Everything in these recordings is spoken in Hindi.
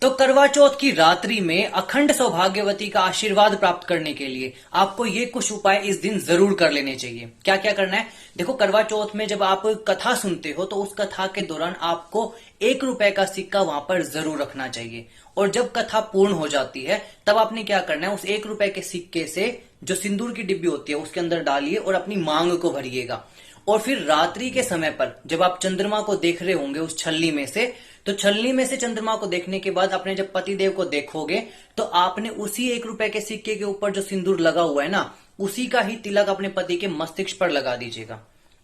तो करवा चौथ की रात्रि में अखंड सौभाग्यवती का आशीर्वाद प्राप्त करने के लिए आपको ये कुछ उपाय इस दिन जरूर कर लेने चाहिए। क्या क्या करना है? देखो, करवा चौथ में जब आप कथा सुनते हो तो उस कथा के दौरान आपको 1 रुपए का सिक्का वहां पर जरूर रखना चाहिए। और जब कथा पूर्ण हो जाती है तब आपने क्या करना है, उस 1 रुपए के सिक्के से जो सिंदूर की डिब्बी होती है उसके अंदर डालिए और अपनी मांग को भरिएगा। और फिर रात्रि के समय पर जब आप चंद्रमा को देख रहे होंगे उस छलनी में से, तो छलनी में से चंद्रमा को देखने के बाद अपने जब पतिदेव को देखोगे तो आपने उसी 1 रुपए के सिक्के के ऊपर जो सिंदूर लगा हुआ है ना, उसी का ही तिलक अपने पति के मस्तिष्क पर लगा दीजिएगा।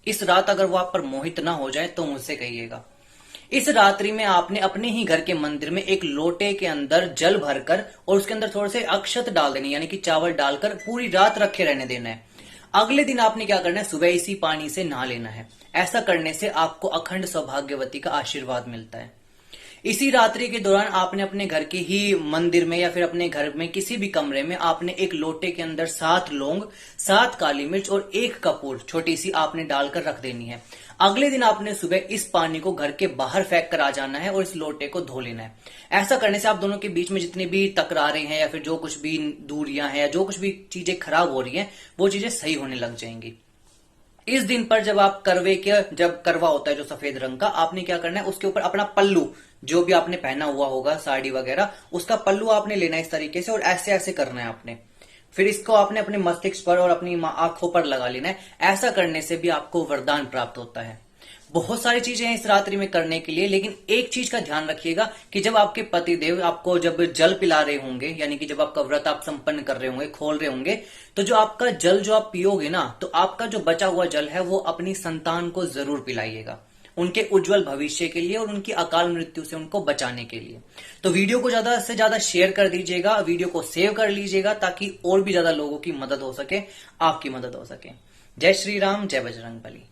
इस रात अगर वो आप पर मोहित ना हो जाए तो मुझसे कहिएगा। इस रात्रि में आपने अपने ही घर के मंदिर में एक लोटे के अंदर जल भरकर और उसके अंदर थोड़े से अक्षत डाल देने, यानी कि चावल डालकर पूरी रात रखे रहने देना है। अगले दिन आपने क्या करना है, सुबह इसी पानी से नहा लेना है। ऐसा करने से आपको अखंड सौभाग्यवती का आशीर्वाद मिलता है। इसी रात्रि के दौरान आपने अपने घर के ही मंदिर में या फिर अपने घर में किसी भी कमरे में आपने एक लोटे के अंदर 7 लौंग, 7 काली मिर्च और 1 कपूर छोटी सी आपने डालकर रख देनी है। अगले दिन आपने सुबह इस पानी को घर के बाहर फेंक कर आ जाना है और इस लोटे को धो लेना है। ऐसा करने से आप दोनों के बीच में जितनी भी तकरारें हैं या फिर जो कुछ भी दूरियां हैं या जो कुछ भी चीजें खराब हो रही हैं वो चीजें सही होने लग जाएंगी। इस दिन पर जब आप जब करवा होता है जो सफेद रंग का, आपने क्या करना है, उसके ऊपर अपना पल्लू जो भी आपने पहना हुआ होगा साड़ी वगैरह, उसका पल्लू आपने लेना है इस तरीके से और ऐसे ऐसे करना है आपने। फिर इसको आपने अपने मस्तिष्क पर और अपनी आंखों पर लगा लेना है। ऐसा करने से भी आपको वरदान प्राप्त होता है। बहुत सारी चीजें हैं इस रात्रि में करने के लिए, लेकिन एक चीज का ध्यान रखिएगा कि जब आपके पति देव आपको जब जल पिला रहे होंगे, यानी कि जब आपका व्रत आप संपन्न कर रहे होंगे, खोल रहे होंगे, तो जो आपका जल जो आप पियोगे ना, तो आपका जो बचा हुआ जल है वो अपनी संतान को जरूर पिलाइएगा, उनके उज्जवल भविष्य के लिए और उनकी अकाल मृत्यु से उनको बचाने के लिए। तो वीडियो को ज्यादा से ज्यादा शेयर कर दीजिएगा, वीडियो को सेव कर लीजिएगा ताकि और भी ज्यादा लोगों की मदद हो सके, आपकी मदद हो सके। जय श्री राम, जय बजरंग बली।